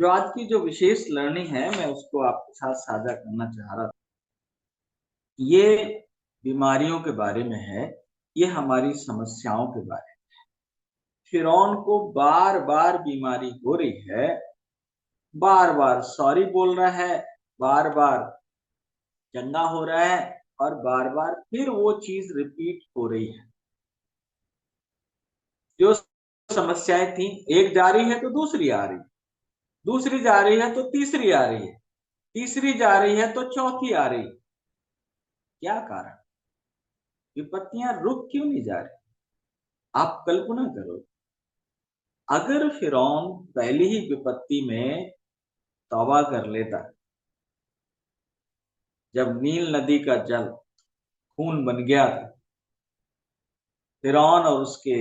जो आज की जो विशेष लर्निंग है मैं उसको आपके साथ साझा करना चाह रहा था। ये बीमारियों के बारे में है, ये हमारी समस्याओं के बारे में। फिरौन को बार बार बीमारी हो रही है, बार बार सॉरी बोल रहा है, बार बार चंगा हो रहा है और बार बार फिर वो चीज रिपीट हो रही है। जो समस्याएं थी, एक जा रही है तो दूसरी आ रही है, दूसरी जा रही है तो तीसरी आ रही है, तीसरी जा रही है तो चौथी आ रही है। क्या कारण? विपत्तियां रुक क्यों नहीं जा रही? आप कल्पना करो, अगर फिरौन पहली ही विपत्ति में तौबा कर लेता, जब नील नदी का जल खून बन गया था, फिरौन और उसके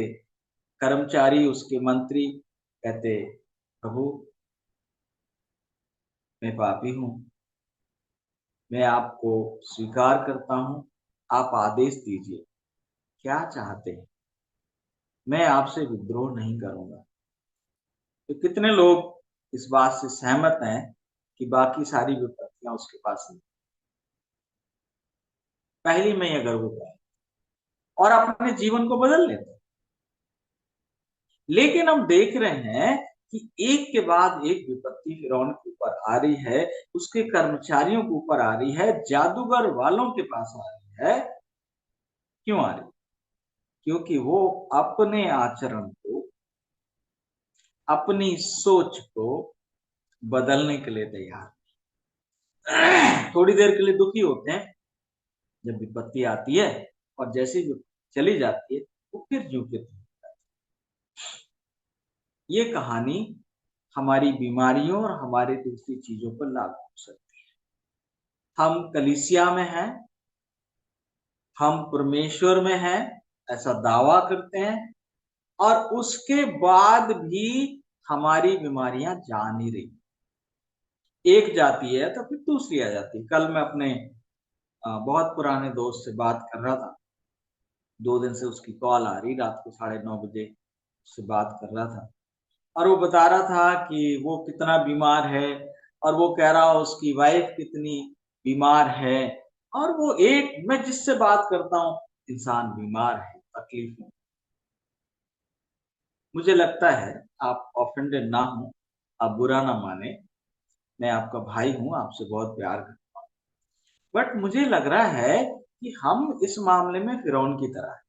कर्मचारी, उसके मंत्री कहते, प्रभु मैं पापी हूं, मैं आपको स्वीकार करता हूं, आप आदेश दीजिए, क्या चाहते हैं, मैं आपसे विद्रोह नहीं करूंगा। तो कितने लोग इस बात से सहमत हैं कि बाकी सारी विपत्तियां उसके पास नहीं, पहली में ही अगर वो पाए और अपने जीवन को बदल लेते। लेकिन हम देख रहे हैं कि एक के बाद एक विपत्ति फिरौन के ऊपर आ रही है, उसके कर्मचारियों के ऊपर आ रही है, जादूगर वालों के पास आ रही है। क्यों आ रही? क्योंकि वो अपने आचरण को, अपनी सोच को बदलने के लिए तैयार। थोड़ी देर के लिए दुखी होते हैं जब विपत्ति आती है, और जैसे ही चली जाती है वो फिर यूं के त्यों। ये कहानी हमारी बीमारियों और हमारे दूसरी चीजों पर लागू हो सकती है। हम कलीसिया में हैं, हम परमेश्वर में हैं, ऐसा दावा करते हैं, और उसके बाद भी हमारी बीमारियां जा नहीं रही। एक जाती है तो फिर दूसरी आ जाती है। कल मैं अपने बहुत पुराने दोस्त से बात कर रहा था, 2 दिन से उसकी कॉल आ रही, रात को 9:30 बजे उससे बात कर रहा था, और वो बता रहा था कि वो कितना बीमार है, और वो कह रहा उसकी वाइफ कितनी बीमार है। और वो एक, मैं जिससे बात करता हूँ, इंसान बीमार है, तकलीफ में। मुझे लगता है, आप ऑफेंडेड ना हो, आप बुरा ना माने, मैं आपका भाई हूं, आपसे बहुत प्यार करता हूं, बट मुझे लग रहा है कि हम इस मामले में फिरौन की तरह है।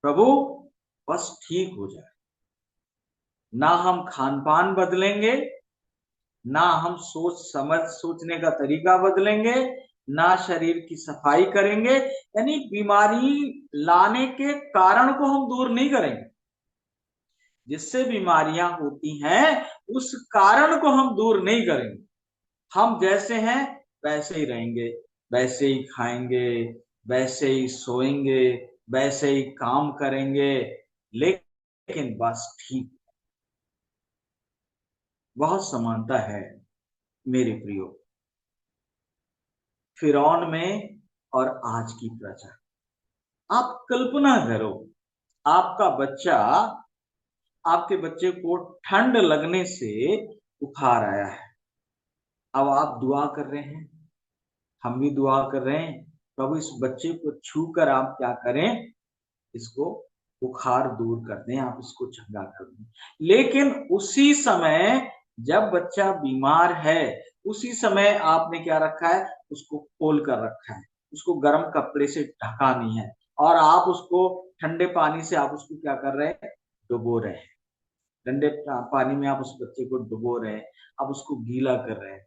प्रभु बस ठीक हो जाए, ना हम खान पान बदलेंगे, ना हम सोचने का तरीका बदलेंगे, ना शरीर की सफाई करेंगे, यानी बीमारी लाने के कारण को हम दूर नहीं करेंगे। जिससे बीमारियां होती हैं उस कारण को हम दूर नहीं करेंगे। हम जैसे हैं वैसे ही रहेंगे, वैसे ही खाएंगे, वैसे ही सोएंगे, वैसे ही काम करेंगे, लेकिन बस ठीक। बहुत समानता है मेरे प्रियो, फिरौन में और आज की प्रजा। आप कल्पना करो, आपका बच्चा, आपके बच्चे को ठंड लगने से बुखार आया है। अब आप दुआ कर रहे हैं, हम भी दुआ कर रहे हैं, प्रभु इस बच्चे को छू कर आप क्या करें, इसको बुखार दूर कर दें, आप इसको चंगा कर दें। लेकिन उसी समय जब बच्चा बीमार है, उसी समय आपने क्या रखा है, उसको खोल कर रखा है, उसको गर्म कपड़े से ढका नहीं है, और आप उसको ठंडे पानी से आप उसको क्या कर रहे हैं, डुबो रहे हैं। ठंडे पानी में आप उस बच्चे को डुबो रहे हैं, आप उसको गीला कर रहे हैं।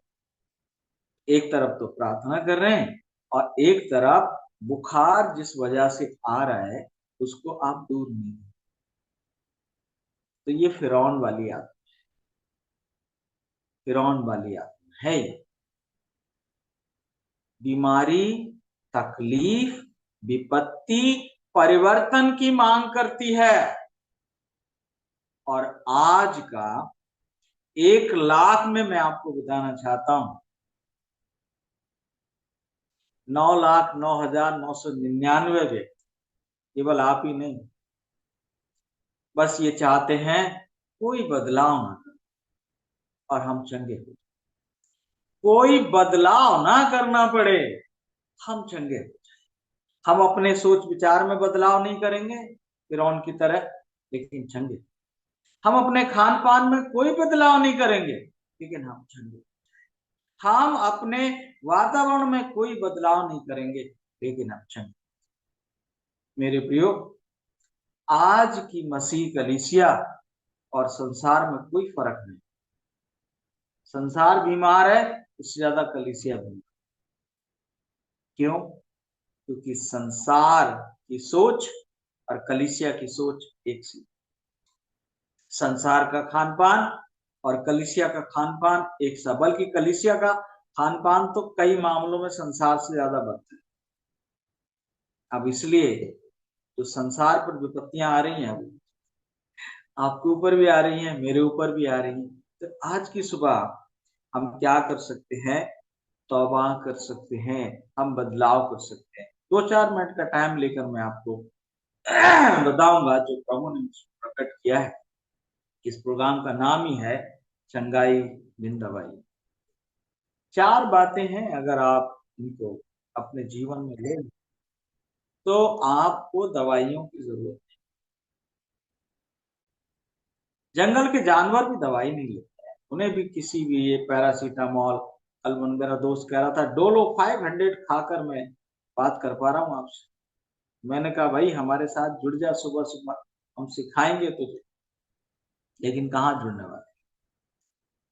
एक तरफ तो प्रार्थना कर रहे हैं, और एक तरफ बुखार जिस वजह से आ रहा है उसको आप दूर नहीं। तो ये फिरौन वाली आत्मा, फिरौन वाली आत्मा है ये। बीमारी, तकलीफ, विपत्ति परिवर्तन की मांग करती है। और आज का 1 लाख में मैं आपको बताना चाहता हूं, 9,09,999 व्यक्ति, केवल आप ही नहीं, बस ये चाहते हैं कोई बदलाव ना करे, और हम चंगे हो जाएं। कोई बदलाव ना करना पड़े, हम चंगे हो जाएं। हम अपने सोच विचार में बदलाव नहीं करेंगे फिरौन की तरह, लेकिन चंगे। हम अपने खान पान में कोई बदलाव नहीं करेंगे, लेकिन हम चंगे। हम अपने वातावरण में कोई बदलाव नहीं करेंगे, लेकिन हम चंगे। मेरे प्रियो, आज की मसीह कलीसिया और संसार में कोई फर्क नहीं। संसार बीमार है, उससे ज्यादा कलीसिया बीमार। क्यों? क्योंकि संसार की सोच और कलीसिया की सोच एक सी। संसार का खान पान और कलीसिया का खान पान एक सा, बल्कि कलीसिया का खान पान तो कई मामलों में संसार से ज्यादा बढ़ता है। अब इसलिए जो संसार पर विपत्तियां आ रही हैं, आपके ऊपर भी आ रही हैं, मेरे ऊपर भी आ रही हैं। तो आज की सुबह हम क्या कर सकते हैं? तौबा कर सकते हैं, हम बदलाव कर सकते हैं। 2-4 मिनट का टाइम लेकर मैं आपको बताऊंगा जो प्रभु ने प्रकट किया है। इस प्रोग्राम का नाम ही है चंगाई बिन दवाई। 4 बातें हैं, अगर आप इनको अपने जीवन में ले तो आपको दवाइयों की जरूरत नहीं। जंगल के जानवर भी दवाई नहीं लेते हैं, उन्हें भी किसी भी ये पैरासीटामॉल। कल मेरा दोस्त कह रहा था डोलो 500 खाकर मैं बात कर पा रहा हूँ आपसे। मैंने कहा भाई हमारे साथ जुड़ जा सुबह सुबह, हम सिखाएंगे तुझे। लेकिन कहाँ जुड़ने वाले।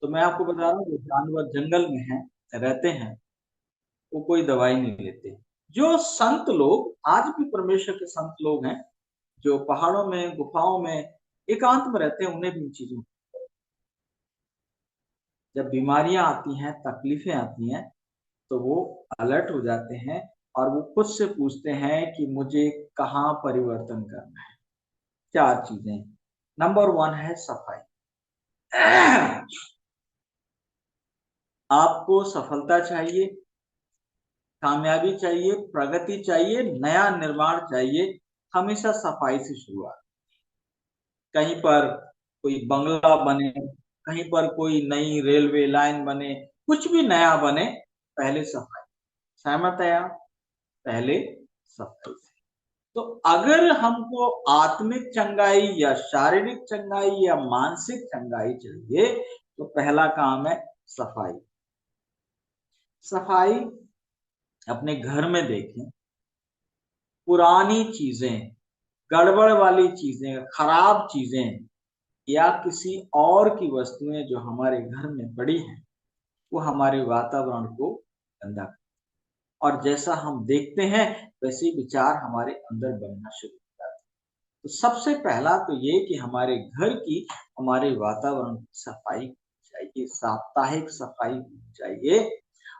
तो मैं आपको बता रहा हूँ जो जानवर जंगल में हैं, रहते हैं, वो कोई दवाई नहीं लेते। जो संत लोग, आज भी परमेश्वर के संत लोग हैं, जो पहाड़ों में गुफाओं में एकांत में रहते हैं, उन्हें भी इन चीजों, जब बीमारियां आती हैं, तकलीफें आती हैं, तो वो अलर्ट हो जाते हैं और वो खुद से पूछते हैं कि मुझे कहाँ परिवर्तन करना है। 4 चीजें। नंबर 1 है सफाई। आपको सफलता चाहिए, कामयाबी चाहिए, प्रगति चाहिए, नया निर्माण चाहिए, हमेशा सफाई से शुरुआत। कहीं पर कोई बंगला बने, कहीं पर कोई नई रेलवे लाइन बने, कुछ भी नया बने, पहले सफाई। सहमत है आप? पहले सफाई से। तो अगर हमको आत्मिक चंगाई या शारीरिक चंगाई या मानसिक चंगाई चाहिए, तो पहला काम है सफाई। सफाई अपने घर में देखें, पुरानी चीजें, गड़बड़ वाली चीजें, खराब चीजें या किसी और की वस्तुएं जो हमारे घर में पड़ी हैं, वो हमारे वातावरण को गंदा कर। और जैसा हम देखते हैं वैसे विचार हमारे अंदर बनना शुरू हो जाते हैं। तो सबसे पहला तो ये कि हमारे घर की, हमारे वातावरण की सफाई चाहिए, साप्ताहिक सफाई चाहिए।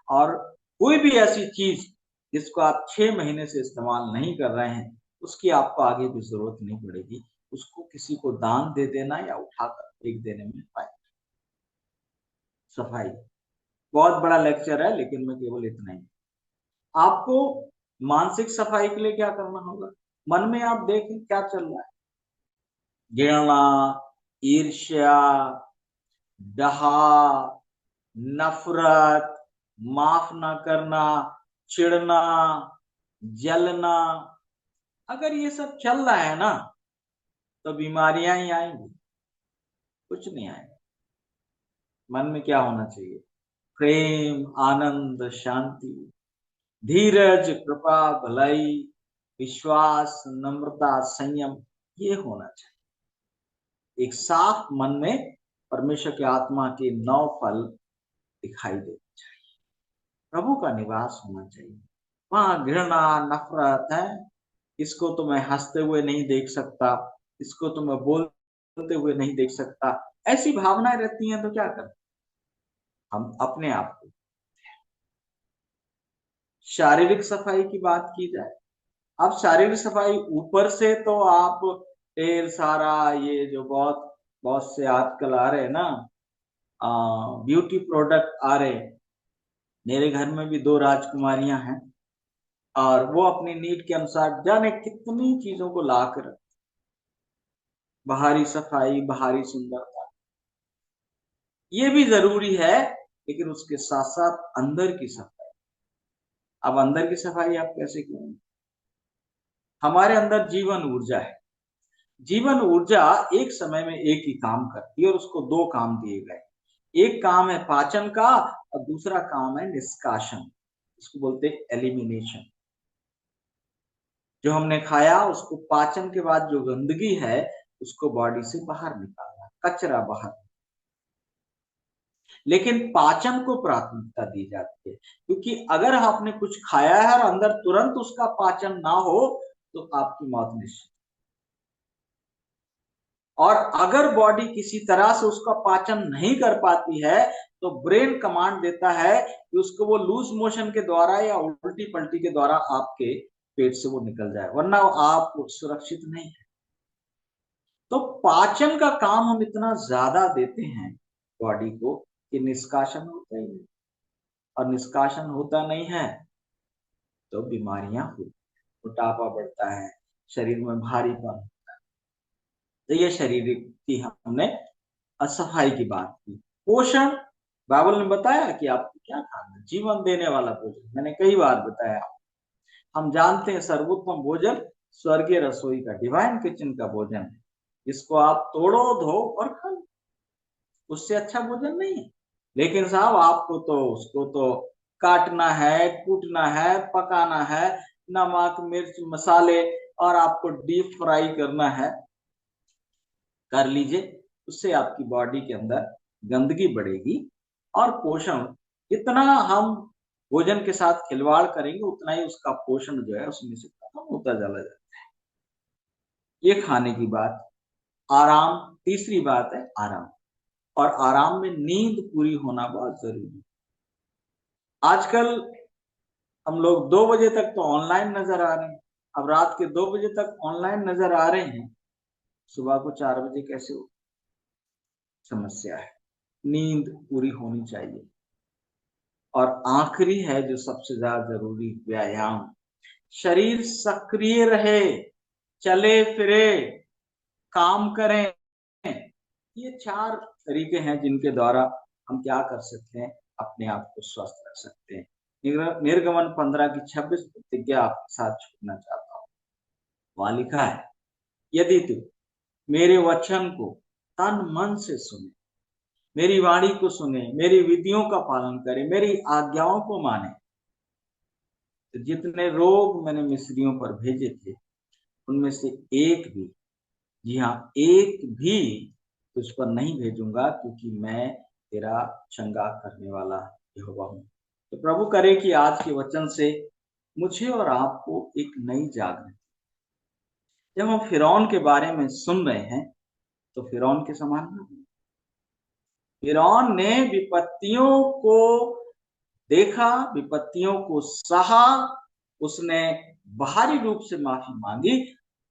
और कोई भी ऐसी चीज जिसको आप 6 महीने से इस्तेमाल नहीं कर रहे हैं, उसकी आपको आगे भी जरूरत नहीं पड़ेगी। उसको किसी को दान दे देना या उठाकर फेंक देने में फायदा। सफाई बहुत बड़ा लेक्चर है, लेकिन मैं केवल इतना ही। आपको मानसिक सफाई के लिए क्या करना होगा? मन में आप देखें क्या चल रहा है। घृणा, ईर्ष्या, डहा, नफरत, माफ ना करना, चिढ़ना, जलना, अगर ये सब चल रहा है ना, तो बीमारियां ही आएंगी, कुछ नहीं आएगा। मन में क्या होना चाहिए? प्रेम, आनंद, शांति, धीरज, कृपा, भलाई, विश्वास, नम्रता, संयम, ये होना चाहिए। एक साफ मन में परमेश्वर की आत्मा के 9 फल दिखाई देने चाहिए। प्रभु का निवास होना चाहिए। वहां घृणा, नफरत है, इसको तो मैं हंसते हुए नहीं देख सकता, इसको तो मैं बोलते हुए नहीं देख सकता, ऐसी भावनाएं रहती हैं। तो क्या करें? हम अपने आप को। शारीरिक सफाई की बात की जाए, अब शारीरिक सफाई ऊपर से तो आप ढेर सारा ये जो बहुत बहुत से आजकल आ रहे हैं ना, ब्यूटी प्रोडक्ट आ रहे हैं। मेरे घर में भी 2 राजकुमारियां हैं और वो अपनी नीड के अनुसार जाने कितनी चीजों को लाकर, बाहरी सफाई, बाहरी सुंदरता। ये भी जरूरी है, लेकिन उसके साथ साथ अंदर की सफाई। अब अंदर की सफाई आप कैसे करेंगे? हमारे अंदर जीवन ऊर्जा है। जीवन ऊर्जा एक समय में एक ही काम करती है और उसको दो काम दिए गए। एक काम है पाचन का और दूसरा काम है निष्कासन। इसको बोलते हैं एलिमिनेशन। जो हमने खाया उसको पाचन के बाद जो गंदगी है उसको बॉडी से बाहर निकालना, कचरा बाहर। लेकिन पाचन को प्राथमिकता दी जाती है, क्योंकि अगर आपने कुछ खाया है और अंदर तुरंत उसका पाचन ना हो तो आपकी मौत निश्चित। और अगर बॉडी किसी तरह से उसका पाचन नहीं कर पाती है तो ब्रेन कमांड देता है कि उसको वो लूज मोशन के द्वारा या उल्टी पलटी के द्वारा आपके पेट से वो निकल जाए, वरना आप सुरक्षित नहीं है। तो पाचन का काम हम इतना ज्यादा देते हैं बॉडी को कि निष्कासन होता ही नहीं। और निष्कासन होता नहीं है तो बीमारियां होती, मोटापा बढ़ता है, शरीर में भारीपन। तो ये शरीर की हमने असफाई की बात की। पोषण, बाइबल ने बताया कि आपको क्या खाना है, जीवन देने वाला भोजन। मैंने कई बार बताया, हम जानते हैं सर्वोत्तम भोजन स्वर्गीय रसोई का, डिवाइन किचन का भोजन है, जिसको आप तोड़ो, धो और खा लो। उससे अच्छा भोजन नहीं है। लेकिन साहब आपको तो उसको तो काटना है, कूटना है, पकाना है, नमक मिर्च मसाले, और आपको डीप फ्राई करना है। कर लीजिए, उससे आपकी बॉडी के अंदर गंदगी बढ़ेगी। और पोषण, जितना हम भोजन के साथ खिलवाड़ करेंगे उतना ही उसका पोषण जो है उसमें से खत्म होता चला जाता है। ये खाने की बात। आराम, तीसरी बात है आराम। और आराम में नींद पूरी होना बहुत जरूरी है। आजकल हम लोग 2 बजे तक तो ऑनलाइन नजर आ रहे हैं। अब रात के 2 बजे तक ऑनलाइन नजर आ रहे हैं, सुबह को 4 बजे कैसे हो? समस्या है। नींद पूरी होनी चाहिए। और आखिरी है जो सबसे ज्यादा जरूरी, व्यायाम। शरीर सक्रिय रहे, चले फिरे, काम करें। ये 4 तरीके हैं जिनके द्वारा हम क्या कर सकते हैं, अपने आप को स्वस्थ रख सकते हैं। निर्गमन 15 की 26 प्रतिज्ञा आपके साथ छोड़ना चाहता हूँ। वहां लिखा है, यदि तू मेरे वचन को तन मन से सुने, मेरी वाणी को सुने, मेरी विधियों का पालन करे, मेरी आज्ञाओं को माने, तो जितने रोग मैंने मिस्रियों पर भेजे थे उनमें से एक भी, जी हाँ एक भी, तुझ पर नहीं भेजूंगा, क्योंकि मैं तेरा चंगा करने वाला यहोवा हूं। तो प्रभु करे कि आज के वचन से मुझे और आपको एक नई जागृति। जब हम फिरौन के बारे में सुन रहे हैं तो फिरौन के समान ना हो। फिरौन ने विपत्तियों को देखा, विपत्तियों को सहा, उसने बाहरी रूप से माफी मांगी,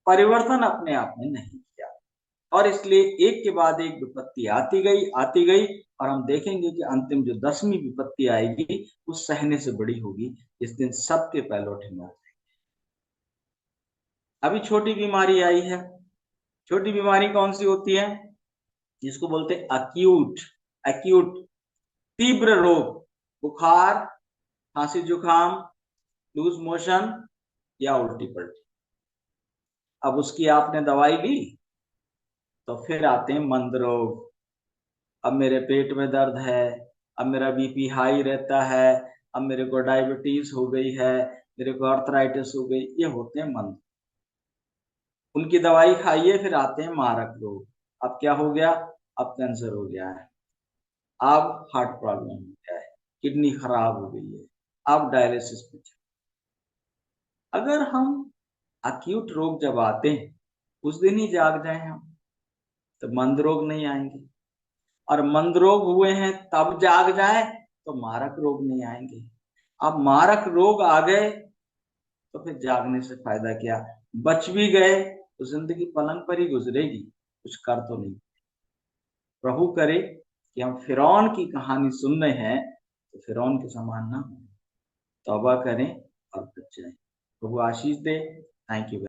परिवर्तन अपने आप में नहीं किया। और इसलिए एक के बाद एक विपत्ति आती गई, आती गई। और हम देखेंगे कि अंतिम जो 10वीं विपत्ति आएगी वो सहने से बड़ी होगी, जिस दिन सबके पैलोठे मर जाएंगे। अभी छोटी बीमारी आई है। छोटी बीमारी कौन सी होती है? जिसको बोलते हैं अक्यूट। अक्यूट, तीव्र रोग, बुखार, खांसी जुकाम, लूज मोशन या उल्टी पल्टी। अब उसकी आपने दवाई ली तो फिर आते हैं मंद रोग। अब मेरे पेट में दर्द है, अब मेरा बीपी हाई रहता है, अब मेरे को डायबिटीज हो गई है, मेरे को आर्थराइटिस हो गई, ये होते हैं मंद। उनकी दवाई खाइए, फिर आते हैं मारक रोग। अब क्या हो गया? अब कैंसर हो गया है, अब हार्ट प्रॉब्लम हो गया है, किडनी खराब हो गई है, अब डायलिसिस पे। अगर हम अक्यूट रोग जब आते हैं उस दिन ही जाग जाए हम, तो मंद रोग नहीं आएंगे। और मंद रोग हुए हैं तब जाग जाए तो मारक रोग नहीं आएंगे। अब मारक रोग आ गए तो फिर जागने से फायदा क्या? बच भी गए तो जिंदगी पलंग पर ही गुजरेगी, कुछ कर तो नहीं। प्रभु करे कि हम फिरौन की कहानी सुन रहे हैं तो फिरौन के समान ना हो, तौबा करें और बच जाए। प्रभु आशीष दे। Thank you.